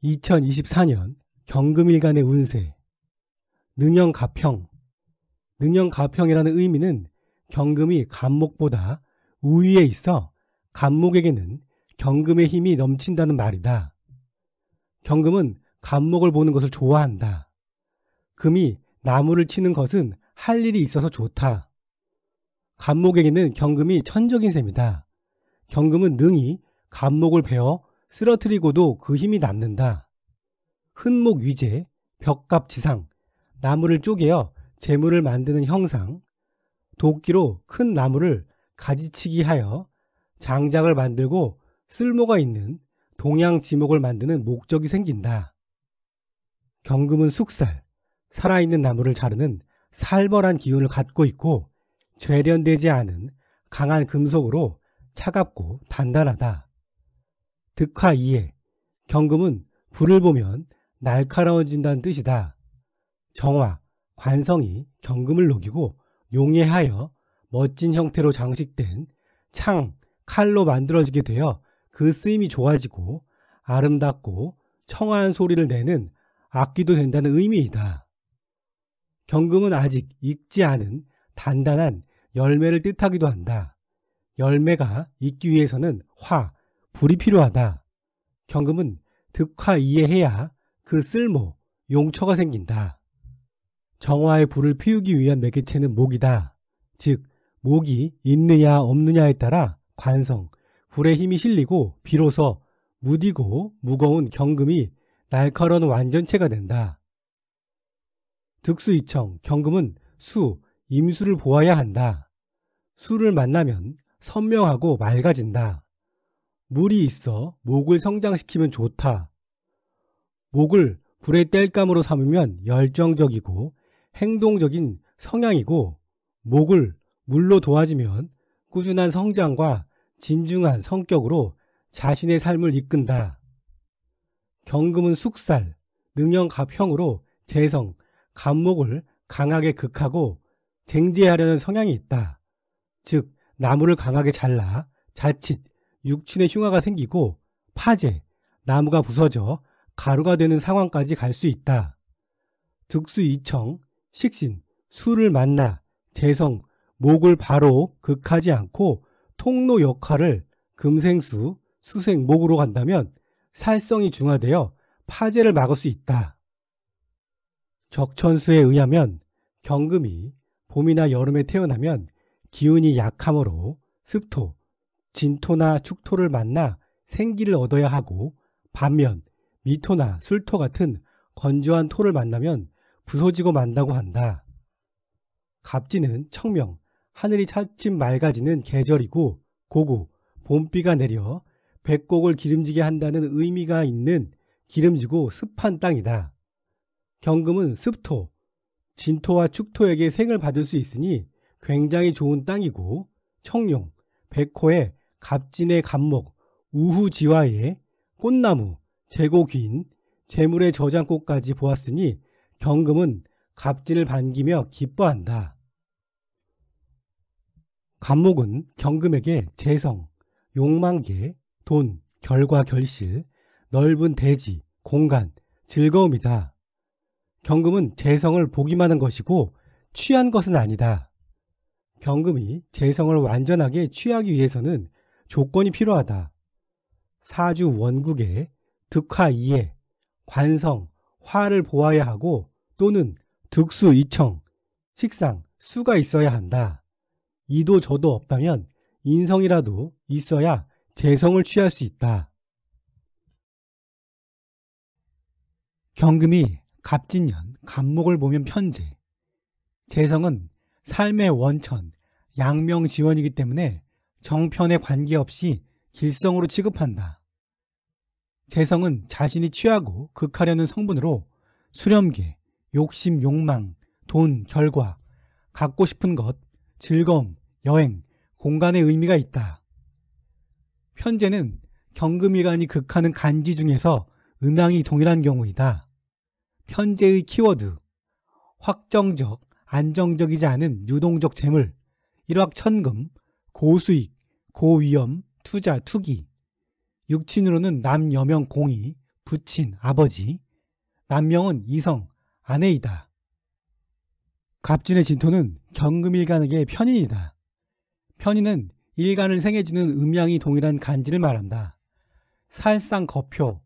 2024년 경금일간의 운세. 능형갑형. 능형갑형이라는 의미는 경금이 갑목보다 우위에 있어 갑목에게는 경금의 힘이 넘친다는 말이다. 경금은 갑목을 보는 것을 좋아한다. 금이 나무를 치는 것은 할 일이 있어서 좋다. 갑목에게는 경금이 천적인 셈이다. 경금은 능히 갑목을 베어 쓰러뜨리고도 그 힘이 남는다. 흠목 위재, 벽갑지상, 나무를 쪼개어 재물을 만드는 형상, 도끼로 큰 나무를 가지치기 하여 장작을 만들고 쓸모가 있는 동양지목을 만드는 목적이 생긴다. 경금은 숙살, 살아있는 나무를 자르는 살벌한 기운을 갖고 있고 죄련되지 않은 강한 금속으로 차갑고 단단하다. 득화이해, 경금은 불을 보면 날카로워진다는 뜻이다. 정화, 관성이 경금을 녹이고 용해하여 멋진 형태로 장식된 창, 칼로 만들어지게 되어 그 쓰임이 좋아지고 아름답고 청아한 소리를 내는 악기도 된다는 의미이다. 경금은 아직 익지 않은 단단한 열매를 뜻하기도 한다. 열매가 익기 위해서는 화, 불이 필요하다. 경금은 득화이해해야 그 쓸모, 용처가 생긴다. 정화의 불을 피우기 위한 매개체는 목이다. 즉 목이 있느냐 없느냐에 따라 관성, 불의 힘이 실리고 비로소 무디고 무거운 경금이 날카로운 완전체가 된다. 득수이청, 경금은 수, 임수를 보아야 한다. 수를 만나면 선명하고 맑아진다. 물이 있어 목을 성장시키면 좋다. 목을 불의 땔감으로 삼으면 열정적이고 행동적인 성향이고, 목을 물로 도와주면 꾸준한 성장과 진중한 성격으로 자신의 삶을 이끈다. 경금은 숙살, 능형갑형으로 재성, 갑목을 강하게 극하고 쟁제하려는 성향이 있다. 즉 나무를 강하게 잘라 자칫 육친의 흉화가 생기고 파재, 나무가 부서져 가루가 되는 상황까지 갈 수 있다. 득수이청, 식신, 수를 만나 재성, 목을 바로 극하지 않고 통로 역할을 금생수, 수생목으로 간다면 살성이 중화되어 파재를 막을 수 있다. 적천수에 의하면 경금이 봄이나 여름에 태어나면 기운이 약하므로 습토, 진토나 축토를 만나 생기를 얻어야 하고, 반면 미토나 술토 같은 건조한 토를 만나면 부서지고 만다고 한다. 갑진은 청명, 하늘이 차츰 맑아지는 계절이고 고구, 봄비가 내려 백곡을 기름지게 한다는 의미가 있는 기름지고 습한 땅이다. 경금은 습토, 진토와 축토에게 생을 받을 수 있으니 굉장히 좋은 땅이고, 청룡, 백호의 갑진의 갑목, 우후지화의 꽃나무, 제고귀인, 재물의 저장꽃까지 보았으니 경금은 갑진을 반기며 기뻐한다. 갑목은 경금에게 재성, 욕망계, 돈, 결과 결실, 넓은 대지, 공간, 즐거움이다. 경금은 재성을 보기만 한 것이고 취한 것은 아니다. 경금이 재성을 완전하게 취하기 위해서는 조건이 필요하다. 사주 원국에 득화이해, 관성, 화를 보아야 하고 또는 득수이청, 식상, 수가 있어야 한다. 이도 저도 없다면 인성이라도 있어야 재성을 취할 수 있다. 경금이 갑진년 갑목을 보면 편재. 재성은 삶의 원천, 양명지원이기 때문에 정편에 관계없이 길성으로 취급한다. 재성은 자신이 취하고 극하려는 성분으로 수렴계, 욕심, 욕망, 돈, 결과, 갖고 싶은 것, 즐거움, 여행, 공간의 의미가 있다. 편재는 경금일간이 극하는 간지 중에서 음양이 동일한 경우이다. 편재의 키워드, 확정적, 안정적이지 않은 유동적 재물, 일확천금, 고수익, 고위험, 투자, 투기. 육친으로는 남여명 공이, 부친, 아버지, 남명은 이성, 아내이다. 갑진의 진토는 경금일간에게 편인이다. 편인은 일간을 생해주는 음양이 동일한 간지를 말한다. 살상 거표,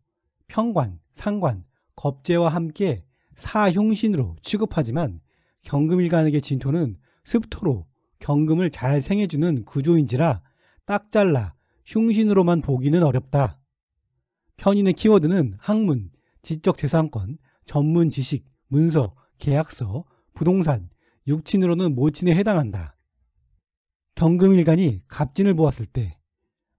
평관, 상관, 겁재와 함께 사흉신으로 취급하지만 경금일간에게 진토는 습토로 경금을 잘 생해주는 구조인지라 딱 잘라 흉신으로만 보기는 어렵다. 편인의 키워드는 학문, 지적재산권, 전문 지식, 문서, 계약서, 부동산, 육친으로는 모친에 해당한다. 경금일간이 갑진을 보았을 때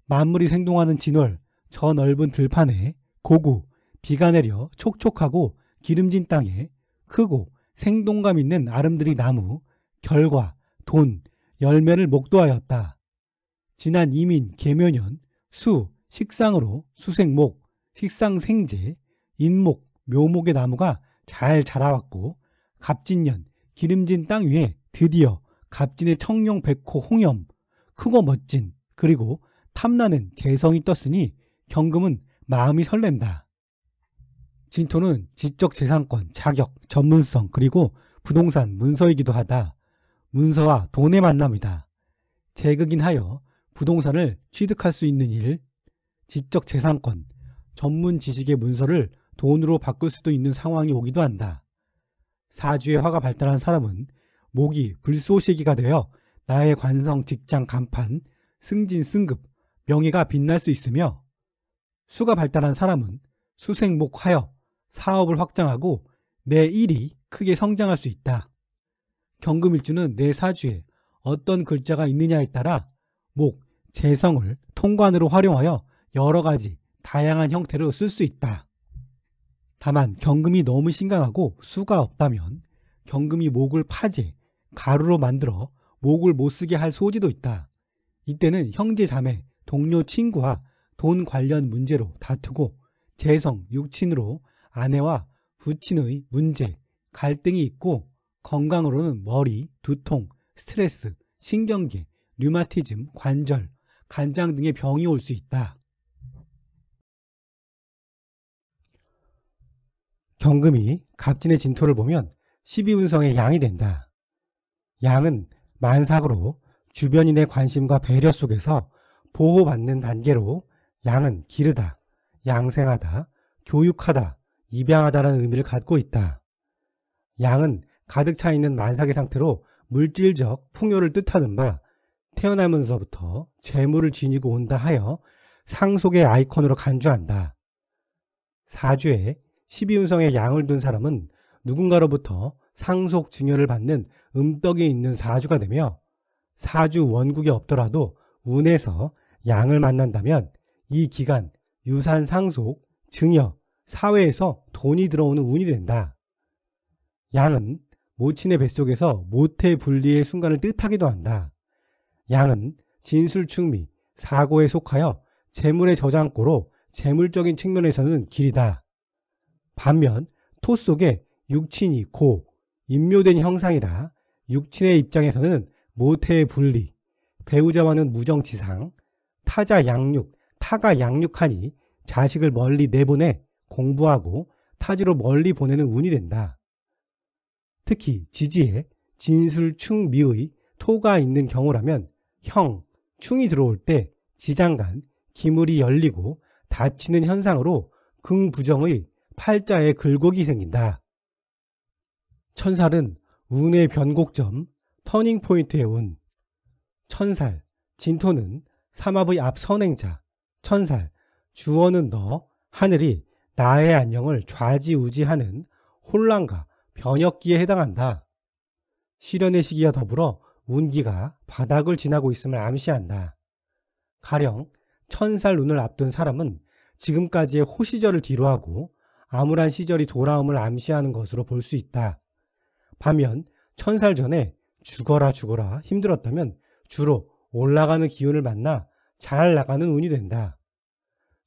만물이 생동하는 진월, 저 넓은 들판에 고구, 비가 내려 촉촉하고 기름진 땅에 크고 생동감 있는 아름드리 나무, 결과, 돈, 열매를 목도하였다. 지난 이민, 계묘년, 수, 식상으로 수생목, 식상생재, 인목, 묘목의 나무가 잘 자라왔고 갑진년, 기름진 땅 위에 드디어 갑진의 청룡, 백호, 홍염, 크고 멋진 그리고 탐나는 재성이 떴으니 경금은 마음이 설렌다. 진토는 지적재산권, 자격, 전문성 그리고 부동산, 문서이기도 하다. 문서와 돈의 만남이다. 재극인하여 부동산을 취득할 수 있는 일, 지적재산권, 전문 지식의 문서를 돈으로 바꿀 수도 있는 상황이 오기도 한다. 사주의 화가 발달한 사람은 목이 불쏘시기가 되어 나의 관성, 직장, 간판, 승진, 승급, 명예가 빛날 수 있으며 수가 발달한 사람은 수생목하여 사업을 확장하고 내 일이 크게 성장할 수 있다. 경금일주는 내 사주에 어떤 글자가 있느냐에 따라 목, 재성을 통관으로 활용하여 여러 가지 다양한 형태로 쓸 수 있다. 다만 경금이 너무 신강하고 수가 없다면 경금이 목을 파재, 가루로 만들어 목을 못쓰게 할 소지도 있다. 이때는 형제, 자매, 동료, 친구와 돈 관련 문제로 다투고 재성, 육친으로 아내와 부친의 문제, 갈등이 있고 건강으로는 머리, 두통, 스트레스, 신경계, 류마티즘, 관절, 간장 등의 병이 올 수 있다. 경금이 갑진의 진토를 보면 12운성의 양이 된다. 양은 만삭으로 주변인의 관심과 배려 속에서 보호받는 단계로 양은 기르다, 양생하다, 교육하다, 입양하다라는 의미를 갖고 있다. 양은 가득 차 있는 만삭의 상태로 물질적 풍요를 뜻하는 바 태어나면서부터 재물을 지니고 온다 하여 상속의 아이콘으로 간주한다. 사주에 12운성의 양을 둔 사람은 누군가로부터 상속 증여를 받는 음덕이 있는 사주가 되며 사주 원국이 없더라도 운에서 양을 만난다면 이 기간 유산 상속, 증여, 사회에서 돈이 들어오는 운이 된다. 양은 모친의 뱃속에서 모태 분리의 순간을 뜻하기도 한다. 양은 진술충미, 사고에 속하여 재물의 저장고로 재물적인 측면에서는 길이다. 반면 토 속에 육친이 고, 인묘된 형상이라 육친의 입장에서는 모태의 분리, 배우자와는 무정지상, 타자 양육, 타가 양육하니 자식을 멀리 내보내 공부하고 타지로 멀리 보내는 운이 된다. 특히 지지에 진술충미의 토가 있는 경우라면 형, 충이 들어올 때 지장간, 기물이 열리고 닫히는 현상으로 긍부정의 팔자에 굴곡이 생긴다. 천살은 운의 변곡점, 터닝포인트의 운. 천살, 진토는 삼합의 앞선행자, 천살, 주어는 너, 하늘이 나의 안녕을 좌지우지하는 혼란과 변혁기에 해당한다. 실현의 시기와 더불어 운기가 바닥을 지나고 있음을 암시한다. 가령 천살 운을 앞둔 사람은 지금까지의 호시절을 뒤로하고 암울한 시절이 돌아옴을 암시하는 것으로 볼 수 있다. 반면 천살 전에 죽어라 힘들었다면 주로 올라가는 기운을 만나 잘 나가는 운이 된다.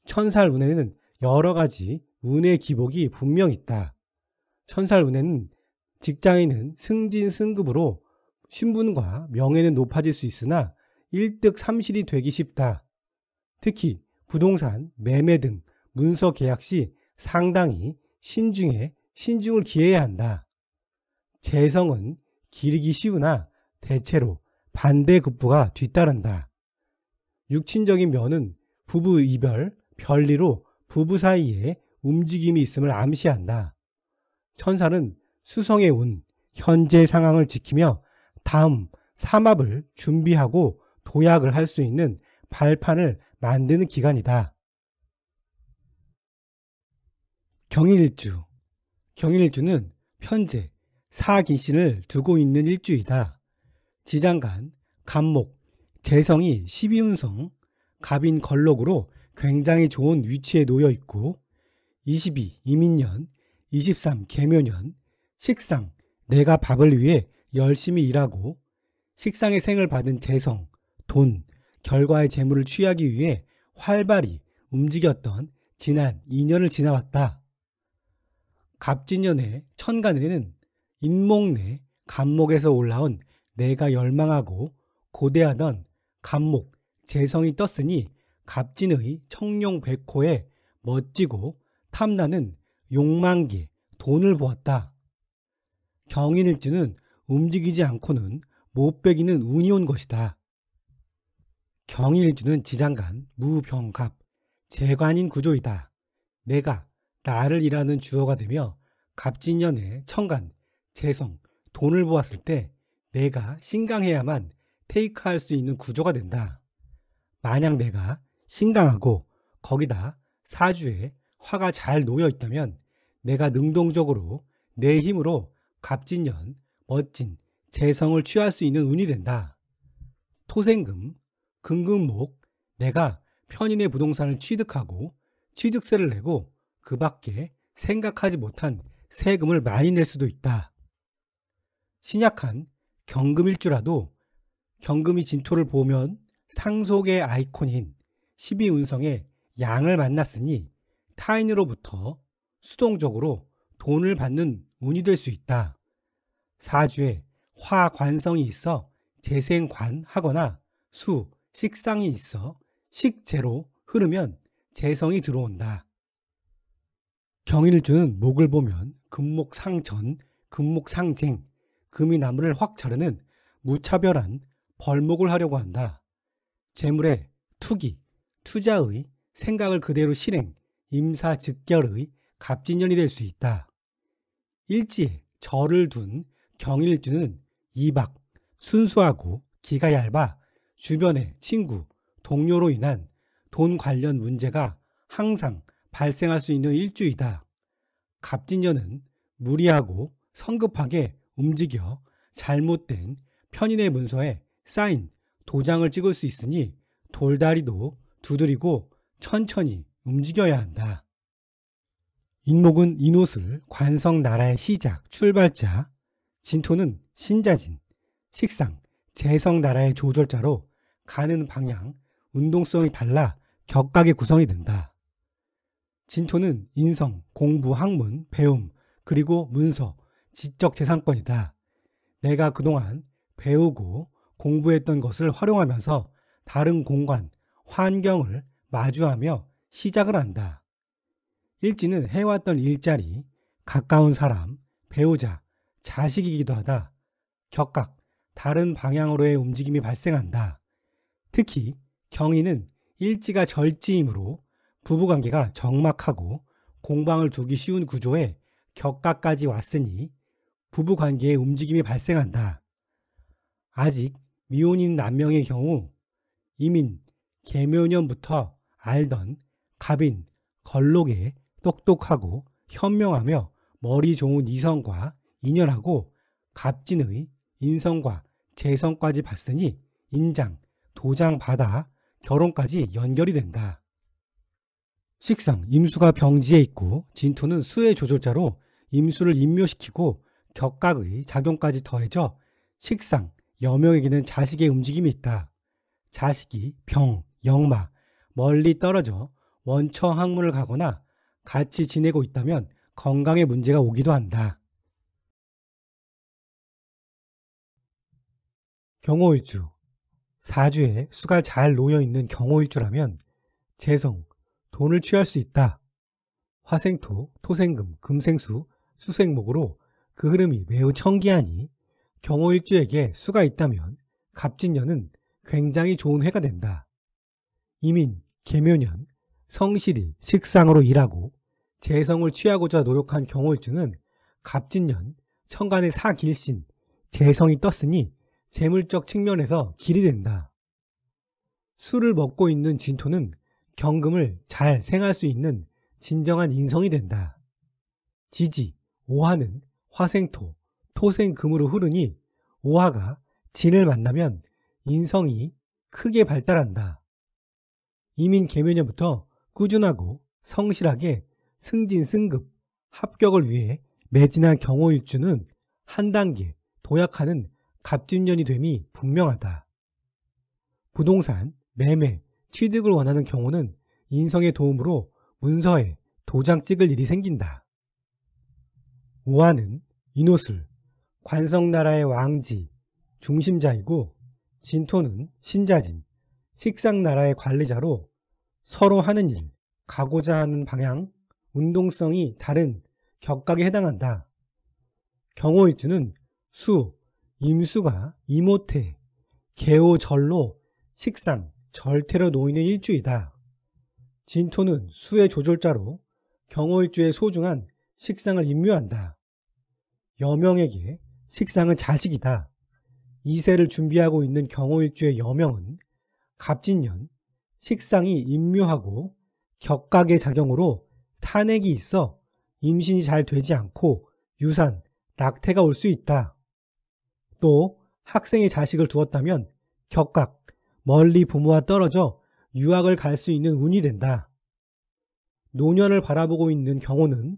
천살 운에는 여러 가지 운의 기복이 분명 있다. 천살 운에는 직장인은 승진 승급으로 신분과 명예는 높아질 수 있으나 일득삼실이 되기 쉽다. 특히 부동산, 매매 등 문서 계약 시 상당히 신중에 신중을 기해야 한다. 재성은 기르기 쉬우나 대체로 반대급부가 뒤따른다. 육친적인 면은 부부 이별, 별리로 부부 사이에 움직임이 있음을 암시한다. 천사는 수성의 운, 현재 상황을 지키며 다음 삼합을 준비하고 도약을 할 수 있는 발판을 만드는 기간이다. 경인일주. 경인일주는 현재 사기신을 두고 있는 일주이다. 지장간, 간목, 재성이 12운성, 갑인 걸록으로 굉장히 좋은 위치에 놓여 있고 22 이민년, 23 계묘년, 식상, 내가 밥을 위해 열심히 일하고 식상의 생을 받은 재성, 돈, 결과의 재물을 취하기 위해 활발히 움직였던 지난 2년을 지나왔다. 갑진년의 천간에는 인목 내 간목에서 올라온 내가 열망하고 고대하던 간목, 재성이 떴으니 갑진의 청룡백호에 멋지고 탐나는 욕망기, 돈을 보았다. 경인일주는 움직이지 않고는 못 배기는 운이 온 것이다. 경인일주는 지장간, 무병갑, 재관인 구조이다. 내가 나를 일하는 주어가 되며 갑진년의 천간, 재성, 돈을 보았을 때 내가 신강해야만 테이크할 수 있는 구조가 된다. 만약 내가 신강하고 거기다 사주에 화가 잘 놓여 있다면 내가 능동적으로 내 힘으로 갑진년, 멋진 재성을 취할 수 있는 운이 된다. 토생금, 금금목, 내가 편인의 부동산을 취득하고 취득세를 내고 그 밖에 생각하지 못한 세금을 많이 낼 수도 있다. 신약한 경금일주라도 경금이 진토를 보면 상속의 아이콘인 12운성의 양을 만났으니 타인으로부터 수동적으로 돈을 받는 운이 될 수 있다. 사주에 화관성이 있어 재생관하거나 수, 식상이 있어 식재로 흐르면 재성이 들어온다. 경인일주는 목을 보면 금목상전, 금목상쟁, 금이 나무를 확 자르는 무차별한 벌목을 하려고 한다. 재물의 투기, 투자의 생각을 그대로 실행, 임사즉결의 갑진년이 될 수 있다. 일지에 절을 둔 경인일주는 이박, 순수하고 기가 얇아 주변의 친구, 동료로 인한 돈 관련 문제가 항상 발생할 수 있는 일주이다. 갑진년은 무리하고 성급하게 움직여 잘못된 편인의 문서에 사인, 도장을 찍을 수 있으니 돌다리도 두드리고 천천히 움직여야 한다. 인목은 인옷을 관성나라의 시작, 출발자, 진토는 신자진, 식상, 재성나라의 조절자로 가는 방향, 운동성이 달라 격하게 구성이 된다. 진토는 인성, 공부, 학문, 배움, 그리고 문서, 지적재산권이다. 내가 그동안 배우고 공부했던 것을 활용하면서 다른 공간, 환경을 마주하며 시작을 한다. 일지는 해왔던 일자리, 가까운 사람, 배우자, 자식이기도 하다. 격각, 다른 방향으로의 움직임이 발생한다. 특히 경인은 일지가 절지이므로 부부관계가 적막하고 공방을 두기 쉬운 구조에 격각까지 왔으니 부부관계에 움직임이 발생한다. 아직 미혼인 남명의 경우 이민, 계묘년부터 알던 갑인, 걸록에 똑똑하고 현명하며 머리 좋은 이성과 인연하고 갑진의 인성과 재성까지 봤으니 인장, 도장 받아 결혼까지 연결이 된다. 식상, 임수가 병지에 있고 진토는 수의 조절자로 임수를 임묘시키고 격각의 작용까지 더해져 식상, 여명에게는 자식의 움직임이 있다. 자식이 병, 역마, 멀리 떨어져 원처 학문을 가거나 같이 지내고 있다면 건강에 문제가 오기도 한다. 경호일주. 사주에 수가 잘 놓여있는 경호일주라면 재성, 돈을 취할 수 있다. 화생토, 토생금, 금생수, 수생목으로 그 흐름이 매우 청기하니 경호일주에게 수가 있다면 갑진년은 굉장히 좋은 해가 된다. 이민, 계묘년, 성실히 식상으로 일하고 재성을 취하고자 노력한 경호일주는 갑진년, 천간의 사길신, 재성이 떴으니 재물적 측면에서 길이 된다. 술을 먹고 있는 진토는 경금을 잘 생할 수 있는 진정한 인성이 된다. 지지, 오화는 화생토, 토생금으로 흐르니 오화가 진을 만나면 인성이 크게 발달한다. 이민 계묘년부터 꾸준하고 성실하게 승진, 승급, 합격을 위해 매진한 경호일주는 한 단계 도약하는 갑진년이 됨이 분명하다. 부동산, 매매, 취득을 원하는 경우는 인성의 도움으로 문서에 도장 찍을 일이 생긴다. 오화는 인호술, 관성나라의 왕지, 중심자이고 진토는 신자진, 식상나라의 관리자로 서로 하는 일, 가고자 하는 방향, 운동성이 다른 격각에 해당한다. 경호일주는 수, 임수가 이모태, 개오절로 식상, 절태로 놓이는 일주이다. 진토는 수의 조절자로 경호일주의 소중한 식상을 임묘한다. 여명에게 식상은 자식이다. 이세를 준비하고 있는 경호일주의 여명은 갑진년, 식상이 임묘하고 격각의 작용으로 산액이 있어 임신이 잘 되지 않고 유산, 낙태가 올 수 있다. 또 학생의 자식을 두었다면 격각, 멀리 부모와 떨어져 유학을 갈 수 있는 운이 된다. 노년을 바라보고 있는 경호는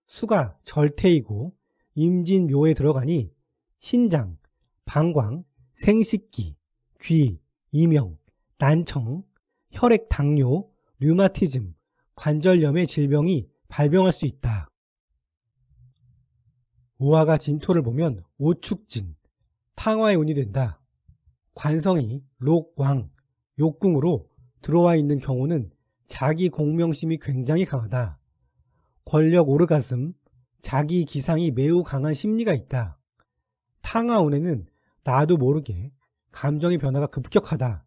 수가 절태이고 임진묘에 들어가니 신장, 방광, 생식기, 귀, 이명, 난청, 혈액 당뇨, 류마티즘, 관절염의 질병이 발병할 수 있다. 오화가 진토를 보면 오축진, 탕화의 운이 된다. 관성이 록, 왕, 욕궁으로 들어와 있는 경우는 자기 공명심이 굉장히 강하다. 권력 오르가슴, 자기 기상이 매우 강한 심리가 있다. 탕화운에는 나도 모르게 감정의 변화가 급격하다.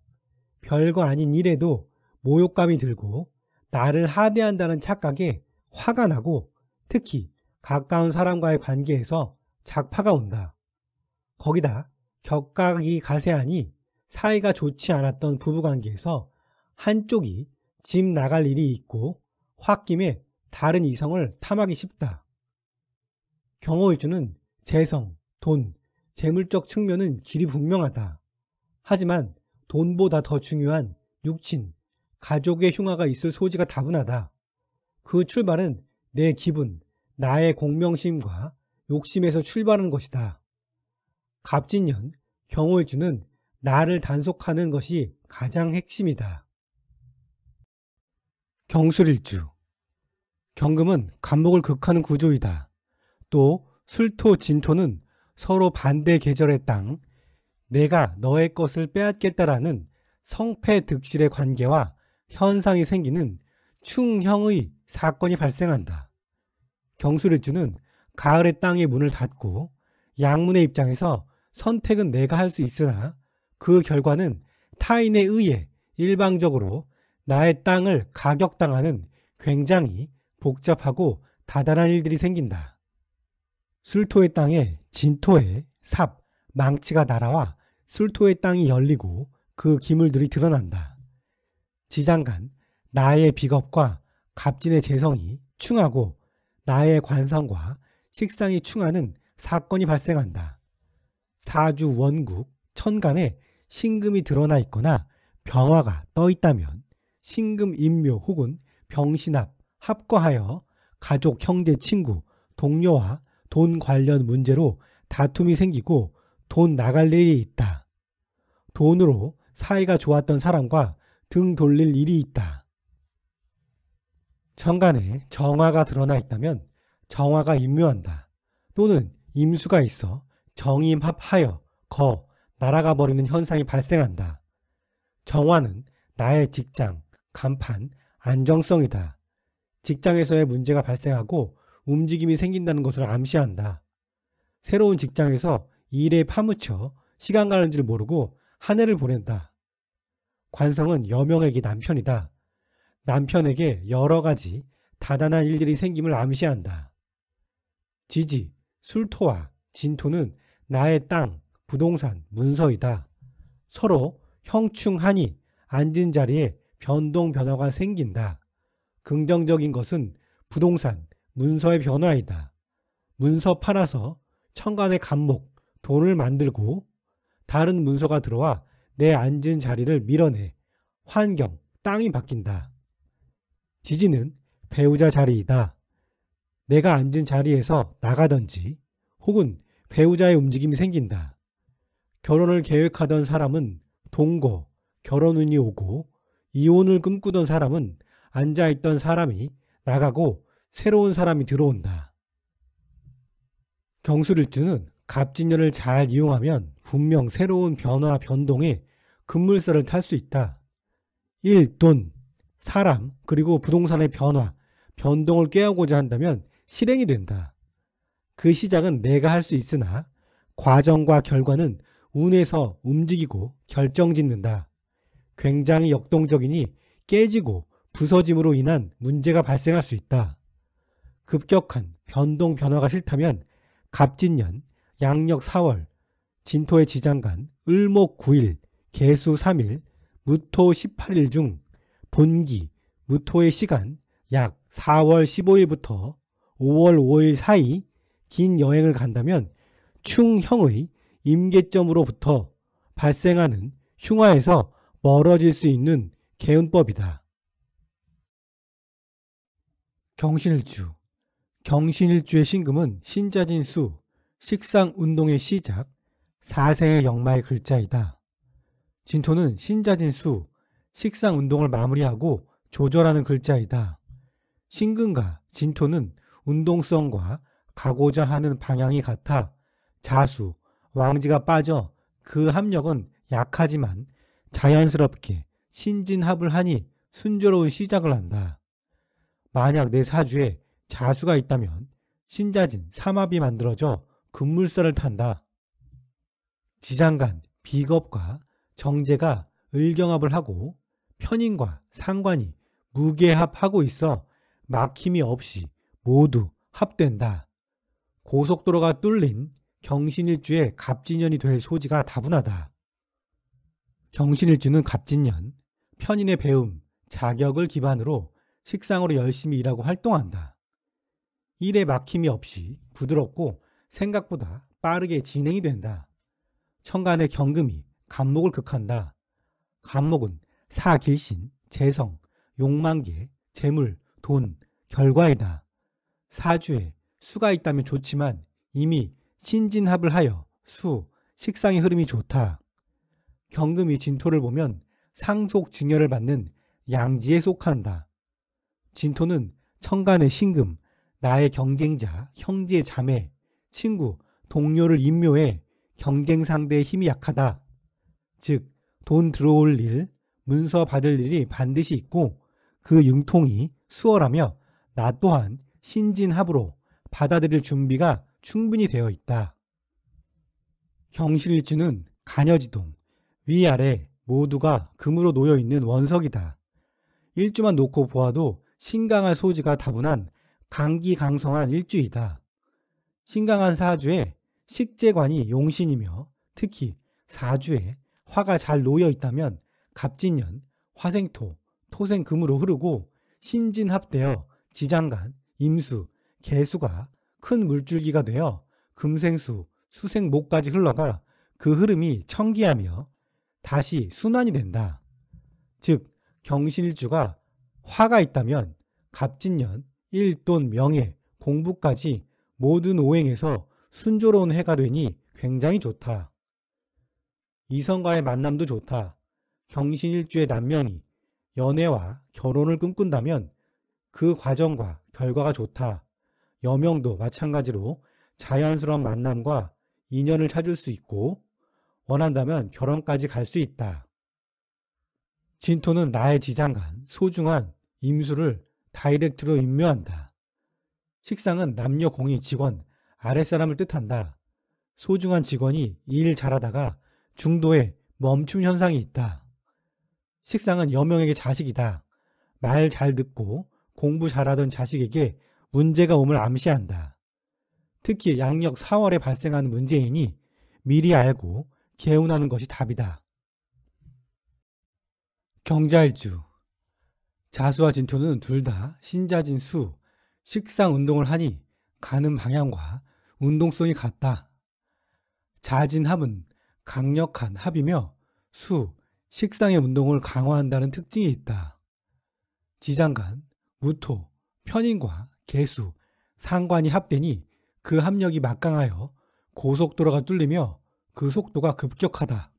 별거 아닌 일에도 모욕감이 들고 나를 하대한다는 착각에 화가 나고 특히 가까운 사람과의 관계에서 작파가 온다. 거기다 격각이 가세하니 사이가 좋지 않았던 부부관계에서 한쪽이 집 나갈 일이 있고 홧김에 다른 이성을 탐하기 쉽다. 경호일주는 재성, 돈, 재물적 측면은 길이 분명하다. 하지만 돈보다 더 중요한 육친, 가족의 흉화가 있을 소지가 다분하다. 그 출발은 내 기분, 나의 공명심과 욕심에서 출발하는 것이다. 갑진년, 경호일주는 나를 단속하는 것이 가장 핵심이다. 경술일주, 경금은 간목을 극하는 구조이다. 또 술토, 진토는 서로 반대 계절의 땅, 내가 너의 것을 빼앗겠다라는 성패득실의 관계와 현상이 생기는 충형의 사건이 발생한다. 경술일주는 가을의 땅의 문을 닫고 양문의 입장에서 선택은 내가 할 수 있으나 그 결과는 타인에 의해 일방적으로 나의 땅을 가격당하는 굉장히 복잡하고 다단한 일들이 생긴다. 술토의 땅에 진토의 삽, 망치가 날아와 술토의 땅이 열리고 그 기물들이 드러난다. 지장간, 나의 비겁과 갑진의 재성이 충하고 나의 관성과 식상이 충하는 사건이 발생한다. 사주 원국, 천간에 신금이 드러나 있거나 병화가 떠 있다면 신금 인묘 혹은 병신합, 합과하여 가족, 형제, 친구, 동료와 돈 관련 문제로 다툼이 생기고 돈 나갈 일이 있다. 돈으로 사이가 좋았던 사람과 등 돌릴 일이 있다. 천간에 정화가 드러나 있다면 정화가 임묘한다. 또는 임수가 있어 정임합하여 날아가 버리는 현상이 발생한다. 정화는 나의 직장, 간판, 안정성이다. 직장에서의 문제가 발생하고 움직임이 생긴다는 것을 암시한다. 새로운 직장에서 일에 파묻혀 시간 가는 줄 모르고 한 해를 보낸다. 관성은 여명에게 남편이다. 남편에게 여러 가지 다단한 일들이 생김을 암시한다. 지지, 술토와 진토는 나의 땅, 부동산, 문서이다. 서로 형충하니 앉은 자리에 변동 변화가 생긴다. 긍정적인 것은 부동산, 문서의 변화이다. 문서 팔아서 천간의 간목, 돈을 만들고 다른 문서가 들어와 내 앉은 자리를 밀어내 환경, 땅이 바뀐다. 지지는 배우자 자리이다. 내가 앉은 자리에서 나가든지 혹은 배우자의 움직임이 생긴다. 결혼을 계획하던 사람은 동거, 결혼운이 오고 이혼을 꿈꾸던 사람은 앉아있던 사람이 나가고 새로운 사람이 들어온다. 경술일주는 갑진년을 잘 이용하면 분명 새로운 변화, 변동에 급물살을 탈 수 있다. 일, 돈, 사람, 그리고 부동산의 변화, 변동을 꾀하고자 한다면 실행이 된다. 그 시작은 내가 할 수 있으나 과정과 결과는 운에서 움직이고 결정짓는다. 굉장히 역동적이니 깨지고 부서짐으로 인한 문제가 발생할 수 있다. 급격한 변동 변화가 싫다면 갑진년, 양력 4월, 진토의 지장간, 을목 9일, 계수 3일, 무토 18일 중 본기, 무토의 시간 약 4월 15일부터 5월 5일 사이 긴 여행을 간다면 충형의 임계점으로부터 발생하는 흉화에서 멀어질 수 있는 개운법이다. 경신일주. 경신일주의 신금은 신자진수, 식상운동의 시작, 4세의 역마의 글자이다. 진토는 신자진수, 식상운동을 마무리하고 조절하는 글자이다. 신금과 진토는 운동성과 가고자 하는 방향이 같아 자수, 왕지가 빠져 그 합력은 약하지만 자연스럽게 신진합을 하니 순조로운 시작을 한다. 만약 내 사주에 자수가 있다면 신자진, 삼합이 만들어져 급물살을 탄다. 지장간, 비겁과 정제가 을경합을 하고 편인과 상관이 무게합하고 있어 막힘이 없이 모두 합된다. 고속도로가 뚫린 경신일주에 갑진년이 될 소지가 다분하다. 경신일주는 갑진년, 편인의 배움, 자격을 기반으로 식상으로 열심히 일하고 활동한다. 일에 막힘이 없이 부드럽고 생각보다 빠르게 진행이 된다. 천간의 경금이 간목을 극한다. 간목은 사길신, 재성, 욕망계, 재물, 돈, 결과이다. 사주에 수가 있다면 좋지만 이미 신진합을 하여 수, 식상의 흐름이 좋다. 경금이 진토를 보면 상속 증여를 받는 양지에 속한다. 진토는 천간의 신금, 나의 경쟁자, 형제, 자매, 친구, 동료를 임묘해 경쟁 상대의 힘이 약하다. 즉, 돈 들어올 일, 문서 받을 일이 반드시 있고 그 융통이 수월하며 나 또한 신진합으로 받아들일 준비가 충분히 되어 있다. 경신일주는 간여지동, 위아래 모두가 금으로 놓여있는 원석이다. 일주만 놓고 보아도 신강할 소지가 다분한 강기강성한 일주이다. 신강한 사주에 식재관이 용신이며 특히 사주에 화가 잘 놓여 있다면 갑진년, 화생토, 토생금으로 흐르고 신진합되어 지장간, 임수, 개수가 큰 물줄기가 되어 금생수, 수생목까지 흘러가 그 흐름이 청기하며 다시 순환이 된다. 즉 경신일주가 화가 있다면 갑진년, 일돈, 명예, 공부까지 모든 오행에서 순조로운 해가 되니 굉장히 좋다. 이성과의 만남도 좋다. 경신일주의 남명이 연애와 결혼을 꿈꾼다면 그 과정과 결과가 좋다. 여명도 마찬가지로 자연스러운 만남과 인연을 찾을 수 있고 원한다면 결혼까지 갈 수 있다. 진토는 나의 지장간, 소중한 임수를 다이렉트로 임묘한다. 식상은 남녀 공이 직원, 아랫사람을 뜻한다. 소중한 직원이 일 잘하다가 중도에 멈춤 현상이 있다. 식상은 여명에게 자식이다. 말 잘 듣고 공부 잘하던 자식에게 문제가 옴을 암시한다. 특히 양력 4월에 발생하는 문제이니 미리 알고 개운하는 것이 답이다. 경자일주. 자수와 진토는 둘 다 신자진수, 식상 운동을 하니 가는 방향과 운동성이 같다. 자진합은 강력한 합이며 수, 식상의 운동을 강화한다는 특징이 있다. 지장간, 무토, 편인과 개수, 상관이 합되니 그 합력이 막강하여 고속도로가 뚫리며 그 속도가 급격하다.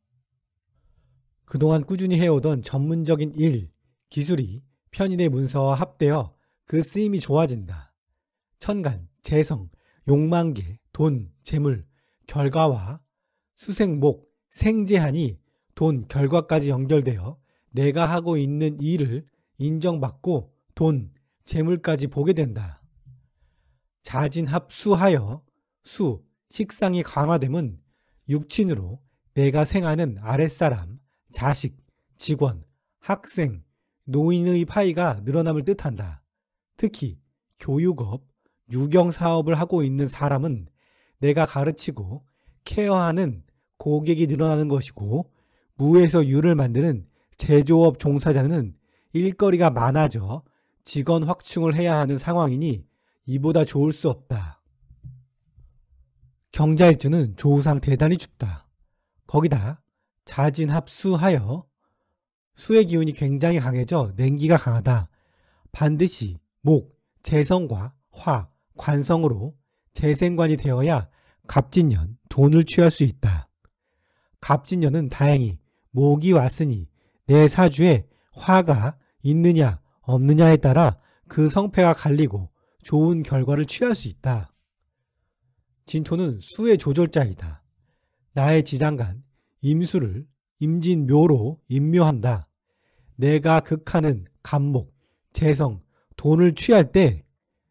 그동안 꾸준히 해오던 전문적인 일, 기술이 편인의 문서와 합되어 그 쓰임이 좋아진다. 천간, 재성, 욕망계, 돈, 재물, 결과와 수생목, 생재한이 돈, 결과까지 연결되어 내가 하고 있는 일을 인정받고 돈, 재물까지 보게 된다. 자진합수하여 수, 식상이 강화됨은 육친으로 내가 생하는 아랫사람, 자식, 직원, 학생, 노인의 파이가 늘어남을 뜻한다. 특히 교육업, 유경사업을 하고 있는 사람은 내가 가르치고 케어하는 고객이 늘어나는 것이고, 무에서 유를 만드는 제조업 종사자는 일거리가 많아져 직원 확충을 해야 하는 상황이니 이보다 좋을 수 없다. 경자일주는 조우상 대단히 춥다. 거기다 자진합수하여 수의 기운이 굉장히 강해져 냉기가 강하다. 반드시 목, 재성과 화, 관성으로 재생관이 되어야 갑진년, 돈을 취할 수 있다. 갑진년은 다행히 목이 왔으니 내 사주에 화가 있느냐 없느냐에 따라 그 성패가 갈리고 좋은 결과를 취할 수 있다. 진토는 수의 조절자이다. 나의 지장간 임수를 임진묘로 임묘한다. 내가 극하는 갑목, 재성, 돈을 취할 때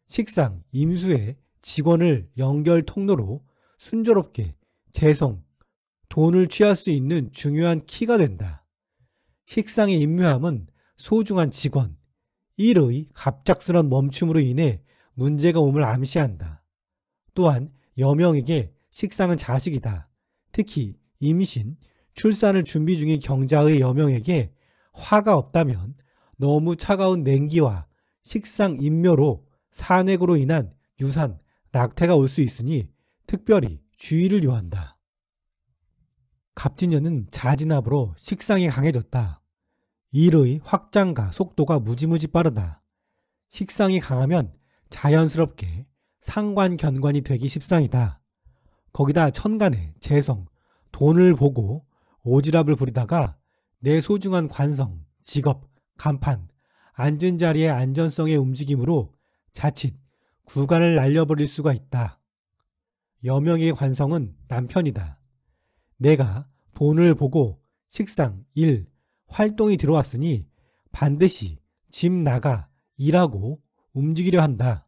식상, 임수의 직원을 연결 통로로 순조롭게 재성, 돈을 취할 수 있는 중요한 키가 된다. 식상의 임묘함은 소중한 직원, 일의 갑작스런 멈춤으로 인해 문제가 옴을 암시한다. 또한 여명에게 식상은 자식이다. 특히 임신, 출산을 준비 중인 경자의 여명에게 화가 없다면 너무 차가운 냉기와 식상 임묘로 산액으로 인한 유산, 낙태가 올 수 있으니 특별히 주의를 요한다. 갑진년은 자진합으로 식상이 강해졌다. 일의 확장과 속도가 무지무지 빠르다. 식상이 강하면 자연스럽게 상관견관이 되기 십상이다. 거기다 천간에 재성, 돈을 보고 오지랖을 부리다가 내 소중한 관성, 직업, 간판, 앉은 자리의 안전성의 움직임으로 자칫 구간을 날려버릴 수가 있다. 여명의 관성은 남편이다. 내가 돈을 보고 식상, 일, 활동이 들어왔으니 반드시 집 나가 일하고 움직이려 한다.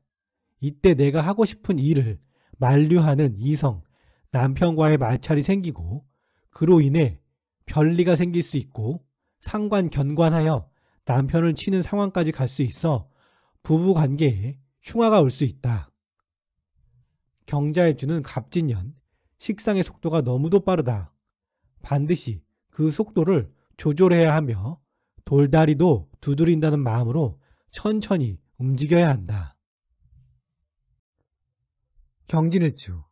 이때 내가 하고 싶은 일을 만류하는 이성, 남편과의 마찰이 생기고 그로 인해 별리가 생길 수 있고 상관견관하여 남편을 치는 상황까지 갈 수 있어 부부관계에 흉화가 올 수 있다. 경자일주는 갑진년, 식상의 속도가 너무도 빠르다. 반드시 그 속도를 조절해야 하며 돌다리도 두드린다는 마음으로 천천히 움직여야 한다. 경진일주.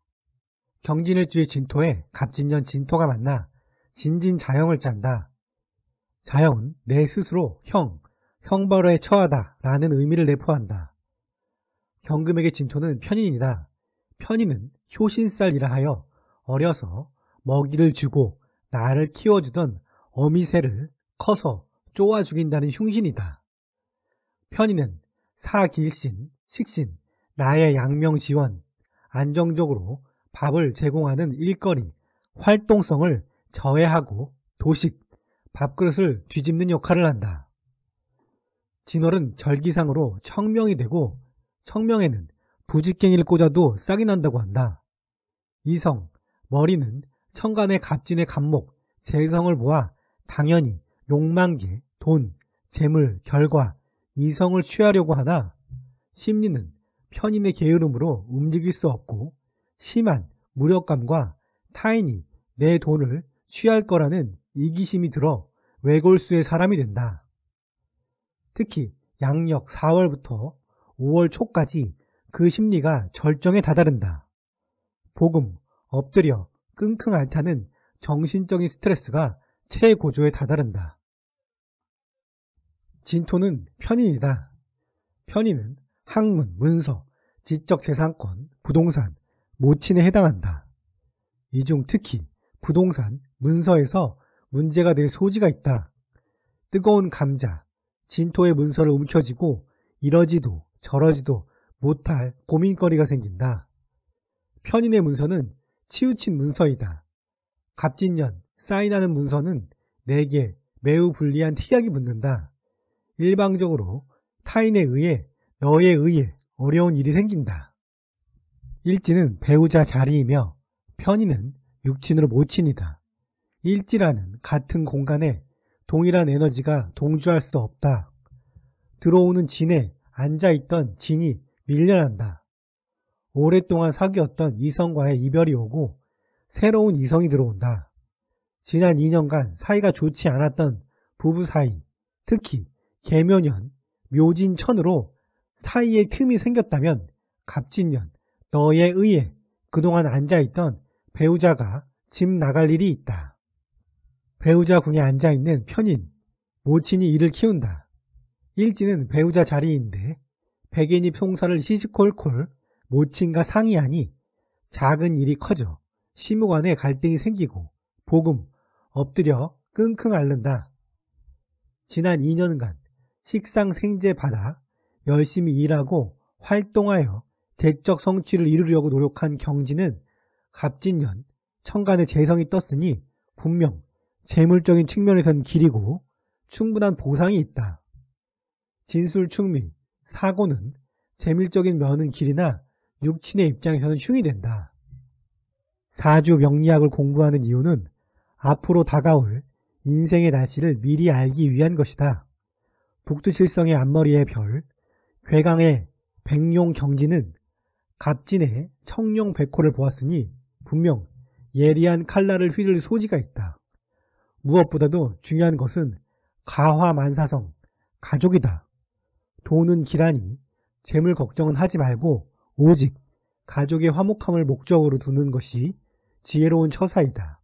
경진일주의 진토에 갑진년 진토가 만나 진진자형을 짠다. 자형은 내 스스로 형벌에 처하다 라는 의미를 내포한다. 경금에게 진토는 편인이다. 편인은 효신살이라 하여 어려서 먹이를 주고 나를 키워주던 어미새를 커서 쪼아 죽인다는 흉신이다. 편인은 사길신, 식신, 나의 양명지원, 안정적으로 밥을 제공하는 일거리, 활동성을 저해하고 도식, 밥그릇을 뒤집는 역할을 한다. 진월은 절기상으로 청명이 되고 청명에는 부직갱이를 꽂아도 싹이 난다고 한다. 이성, 머리는 천간의 갑진의 갑목, 재성을 모아 당연히 욕망계, 돈, 재물, 결과, 이성을 취하려고 하나 심리는 편인의 게으름으로 움직일 수 없고 심한 무력감과 타인이 내 돈을 취할 거라는 이기심이 들어 외골수의 사람이 된다. 특히 양력 4월부터 5월 초까지 그 심리가 절정에 다다른다. 복음, 엎드려, 끙끙 앓다는 정신적인 스트레스가 최고조에 다다른다. 진토는 편인이다. 편인은 학문, 문서, 지적재산권, 부동산, 모친에 해당한다. 이 중 특히 부동산, 문서에서 문제가 될 소지가 있다. 뜨거운 감자, 진토의 문서를 움켜쥐고 이러지도 저러지도 못할 고민거리가 생긴다. 편인의 문서는 치우친 문서이다. 갑진년, 사인하는 문서는 내게 매우 불리한 티약이 붙는다. 일방적으로 타인에 의해 너에 의해 어려운 일이 생긴다. 일지는 배우자 자리이며 편인은 육친으로 모친이다. 일지라는 같은 공간에 동일한 에너지가 동주할 수 없다. 들어오는 진에 앉아있던 진이 밀려난다. 오랫동안 사귀었던 이성과의 이별이 오고 새로운 이성이 들어온다. 지난 2년간 사이가 좋지 않았던 부부 사이, 특히 계묘년, 묘진천으로 사이에 틈이 생겼다면 갑진년, 너에 의해 그동안 앉아있던 배우자가 집 나갈 일이 있다. 배우자 궁에 앉아있는 편인, 모친이 이를 키운다. 일지는 배우자 자리인데 백인이 송사를 시시콜콜 모친과 상의하니 작은 일이 커져 시무간에 갈등이 생기고 복음, 엎드려 끙끙 앓는다. 지난 2년간 식상생재 받아 열심히 일하고 활동하여 재적 성취를 이루려고 노력한 경지는 갑진년, 천간에 재성이 떴으니 분명 재물적인 측면에선 길이고 충분한 보상이 있다. 진술충미, 사고는 재물적인 면은 길이나 육친의 입장에서는 흉이 된다. 사주 명리학을 공부하는 이유는 앞으로 다가올 인생의 날씨를 미리 알기 위한 것이다. 북두칠성의 앞머리의 별, 괴강의 백룡 경지는 갑진의 청룡 백호를 보았으니 분명 예리한 칼날을 휘둘 소지가 있다. 무엇보다도 중요한 것은 가화만사성, 가족이다. 돈은 기라니 재물 걱정은 하지 말고 오직 가족의 화목함을 목적으로 두는 것이 지혜로운 처사이다.